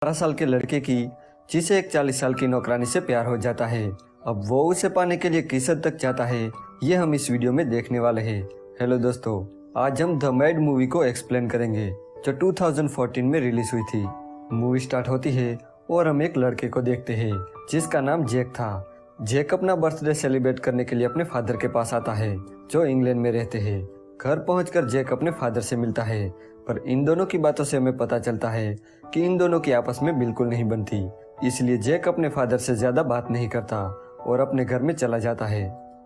18 साल के लड़के की जिसे एक 40 साल की नौकरानी से प्यार हो जाता है। अब वो उसे पाने के लिए किस हद तक चाहता है, ये हम इस वीडियो में देखने वाले हैं। हेलो दोस्तों, आज हम द मैड मूवी को एक्सप्लेन करेंगे जो 2014 में रिलीज हुई थी। मूवी स्टार्ट होती है और हम एक लड़के को देखते हैं जिसका नाम जैक था। जैक अपना बर्थडे सेलिब्रेट करने के लिए अपने फादर के पास आता है जो इंग्लैंड में रहते हैं। घर पहुंचकर जैक अपने फादर से मिलता है, पर इन दोनों की बातों से हमें पता चलता है कि इन दोनों की आपस में बिल्कुल नहीं बनती। इसलिए जैक अपने फादर से ज्यादा बात नहीं करता और अपने घर में चला जाता है।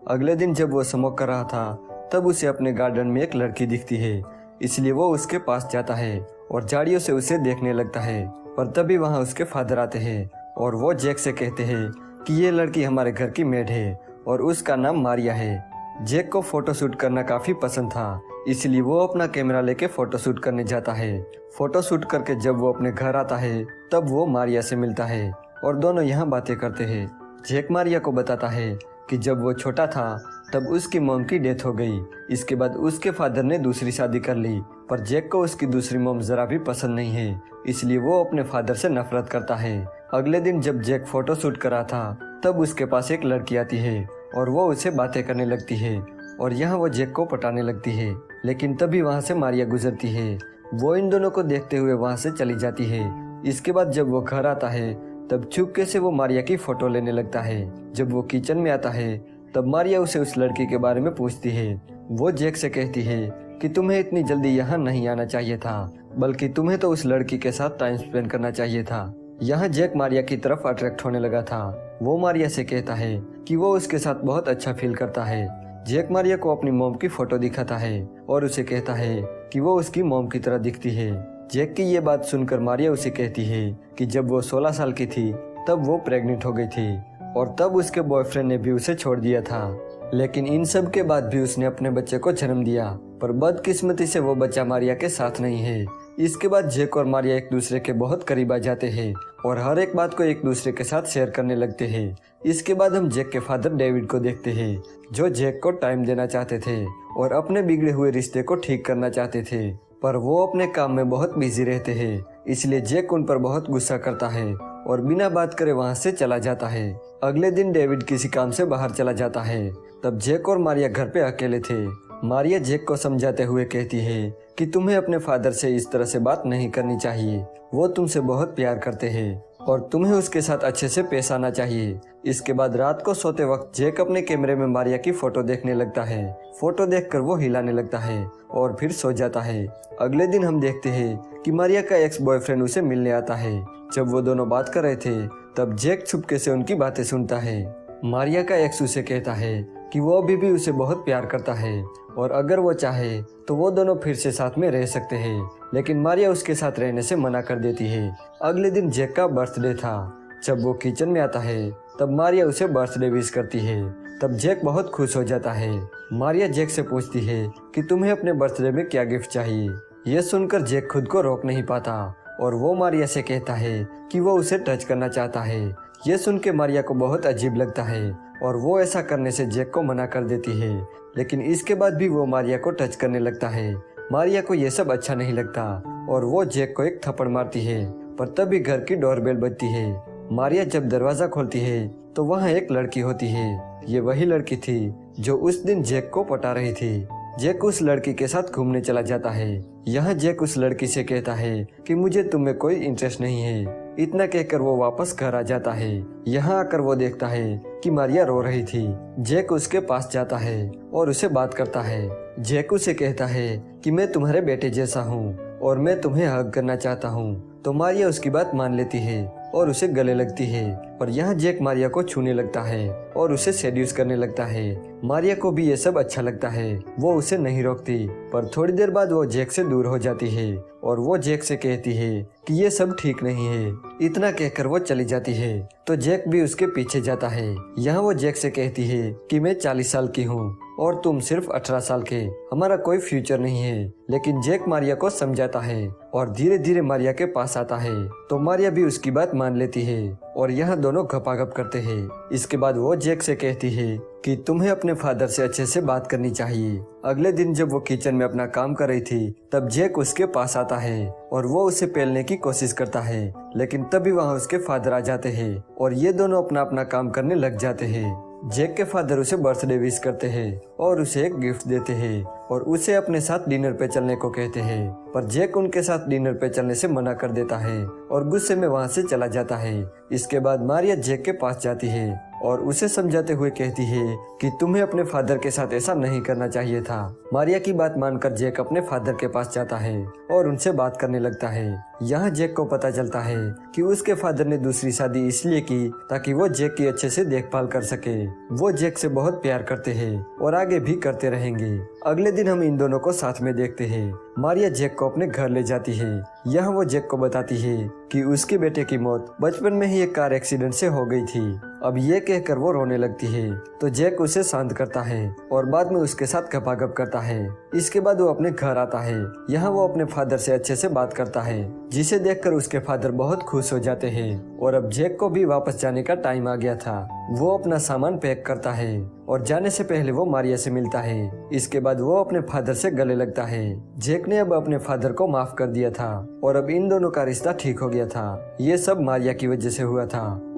अगले दिन जब वो स्मोक कर रहा था तब उसे अपने गार्डन में एक लड़की दिखती है, इसलिए वो उसके पास जाता है और झाड़ियों से उसे देखने लगता है। पर तभी वहाँ उसके फादर आते हैं और वो जैक से कहते हैं कि ये लड़की हमारे घर की मेड है और उसका नाम मारिया है। जैक को फोटोशूट करना काफी पसंद था, इसलिए वो अपना कैमरा लेके फोटोशूट करने जाता है। फोटोशूट करके जब वो अपने घर आता है तब वो मारिया से मिलता है और दोनों यहाँ बातें करते हैं। जैक मारिया को बताता है कि जब वो छोटा था तब उसकी मॉम की डेथ हो गई। इसके बाद उसके फादर ने दूसरी शादी कर ली, पर जैक को उसकी दूसरी मॉम जरा भी पसंद नहीं है, इसलिए वो अपने फादर से नफरत करता है। अगले दिन जब जैक फोटोशूट कर रहा था तब उसके पास एक लड़की आती है और वो उसे बातें करने लगती है और यहाँ वो जैक को पटाने लगती है। लेकिन तभी वहाँ से मारिया गुजरती है। वो इन दोनों को देखते हुए वहाँ से चली जाती है। इसके बाद जब वो घर आता है तब चुपके से वो मारिया की फोटो लेने लगता है। जब वो किचन में आता है तब मारिया उसे उस लड़की के बारे में पूछती है। वो जैक से कहती है कि तुम्हें इतनी जल्दी यहाँ नहीं आना चाहिए था, बल्कि तुम्हें तो उस लड़की के साथ टाइम स्पेंड करना चाहिए था। यहाँ जैक मारिया की तरफ अट्रैक्ट होने लगा था। वो मारिया से कहता है कि वो उसके साथ बहुत अच्छा फील करता है। जैक मारिया को अपनी मॉम की फोटो दिखाता है और उसे कहता है कि वो उसकी मॉम की तरह दिखती है। जैक की ये बात सुनकर मारिया उसे कहती है कि जब वो 16 साल की थी तब वो प्रेग्नेंट हो गई थी और तब उसके बॉयफ्रेंड ने भी उसे छोड़ दिया था। लेकिन इन सब के बाद भी उसने अपने बच्चे को जन्म दिया, पर बदकिस्मती से वो बच्चा मारिया के साथ नहीं है। इसके बाद जैक और मारिया एक दूसरे के बहुत करीब आ जाते हैं और हर एक बात को एक दूसरे के साथ शेयर करने लगते हैं। इसके बाद हम जैक के फादर डेविड को देखते हैं जो जैक को टाइम देना चाहते थे और अपने बिगड़े हुए रिश्ते को ठीक करना चाहते थे, पर वो अपने काम में बहुत बिजी रहते हैं। इसलिए जैक उन पर बहुत गुस्सा करता है और बिना बात करे वहाँ से चला जाता है। अगले दिन डेविड किसी काम से बाहर चला जाता है। तब जैक और मारिया घर पे अकेले थे। मारिया जैक को समझाते हुए कहती है कि तुम्हें अपने फादर से इस तरह से बात नहीं करनी चाहिए। वो तुमसे बहुत प्यार करते हैं और तुम्हें उसके साथ अच्छे से पेश आना चाहिए। इसके बाद रात को सोते वक्त जैक अपने कैमरे में मारिया की फोटो देखने लगता है। फोटो देखकर वो हिलाने लगता है और फिर सो जाता है। अगले दिन हम देखते हैं कि मारिया का एक्स बॉयफ्रेंड उसे मिलने आता है। जब वो दोनों बात कर रहे थे तब जैक छुपके से उनकी बातें सुनता है। मारिया का एक्स उसे कहता है कि वो अभी भी उसे बहुत प्यार करता है और अगर वो चाहे तो वो दोनों फिर से साथ में रह सकते हैं, लेकिन मारिया उसके साथ रहने से मना कर देती है। अगले दिन जैक का बर्थडे था। जब वो किचन में आता है तब मारिया उसे बर्थडे विश करती है। तब जैक बहुत खुश हो जाता है। मारिया जैक से पूछती है कि तुम्हें अपने बर्थडे में क्या गिफ्ट चाहिए। ये सुनकर जैक खुद को रोक नहीं पाता और वो मारिया से कहता है कि वो उसे टच करना चाहता है। ये सुन के मारिया को बहुत अजीब लगता है और वो ऐसा करने से जैक को मना कर देती है, लेकिन इसके बाद भी वो मारिया को टच करने लगता है। मारिया को ये सब अच्छा नहीं लगता और वो जैक को एक थप्पड़ मारती है, पर तभी घर की डोरबेल बजती है। मारिया जब दरवाजा खोलती है तो वहाँ एक लड़की होती है। ये वही लड़की थी जो उस दिन जैक को पटा रही थी। जैक उस लड़की के साथ घूमने चला जाता है। यहाँ जैक उस लड़की से कहता है कि मुझे तुम में कोई इंटरेस्ट नहीं है। इतना कहकर वो वापस घर आ जाता है। यहाँ आकर वो देखता है कि मारिया रो रही थी। जैक उसके पास जाता है और उसे बात करता है। जैक उसे कहता है कि मैं तुम्हारे बेटे जैसा हूँ और मैं तुम्हें हग करना चाहता हूँ। तो मारिया उसकी बात मान लेती है और उसे गले लगती है। पर यहाँ जैक मारिया को छूने लगता है और उसे सेड्यूस करने लगता है। मारिया को भी ये सब अच्छा लगता है। वो उसे नहीं रोकती, पर थोड़ी देर बाद वो जैक से दूर हो जाती है और वो जैक से कहती है कि ये सब ठीक नहीं है। इतना कहकर वो चली जाती है तो जैक भी उसके पीछे जाता है। यहाँ वो जैक से कहती है कि मैं 40 साल की हूँ और तुम सिर्फ 18 साल के, हमारा कोई फ्यूचर नहीं है। लेकिन जैक मारिया को समझाता है और धीरे धीरे मारिया के पास आता है, तो मारिया भी उसकी बात मान लेती है और यहाँ दोनों गपागप करते हैं। इसके बाद वो जैक से कहती है कि तुम्हें अपने फादर से अच्छे से बात करनी चाहिए। अगले दिन जब वो किचन में अपना काम कर रही थी, तब जैक उसके पास आता है और वो उसे पेलने की कोशिश करता है, लेकिन तभी वहाँ उसके फादर आ जाते हैं और ये दोनों अपना अपना काम करने लग जाते हैं। जैक के फादर उसे बर्थडे विश करते हैं और उसे एक गिफ्ट देते हैं और उसे अपने साथ डिनर पे चलने को कहते हैं, पर जैक उनके साथ डिनर पे चलने से मना कर देता है और गुस्से में वहाँ से चला जाता है। इसके बाद मारिया जैक के पास जाती है और उसे समझाते हुए कहती है कि तुम्हें अपने फादर के साथ ऐसा नहीं करना चाहिए था। मारिया की बात मानकर जैक अपने फादर के पास जाता है और उनसे बात करने लगता है। यहाँ जैक को पता चलता है कि उसके फादर ने दूसरी शादी इसलिए की ताकि वो जैक की अच्छे से देखभाल कर सके। वो जैक से बहुत प्यार करते हैं और आगे भी करते रहेंगे। अगले दिन हम इन दोनों को साथ में देखते हैं। मारिया जैक को अपने घर ले जाती है। यहाँ वो जैक को बताती है कि उसके बेटे की मौत बचपन में ही एक कार एक्सीडेंट से हो गई थी। अब ये कहकर वो रोने लगती है, तो जैक उसे शांत करता है और बाद में उसके साथ गपागप करता है। इसके बाद वो अपने घर आता है। यहाँ वो अपने फादर से अच्छे से बात करता है, जिसे देखकर उसके फादर बहुत खुश हो जाते हैं। और अब जैक को भी वापस जाने का टाइम आ गया था। वो अपना सामान पैक करता है और जाने से पहले वो मारिया से मिलता है। इसके बाद वो अपने फादर से गले लगता है। जैक ने अब अपने फादर को माफ कर दिया था और अब इन दोनों का रिश्ता ठीक हो गया था। ये सब मारिया की वजह से हुआ था।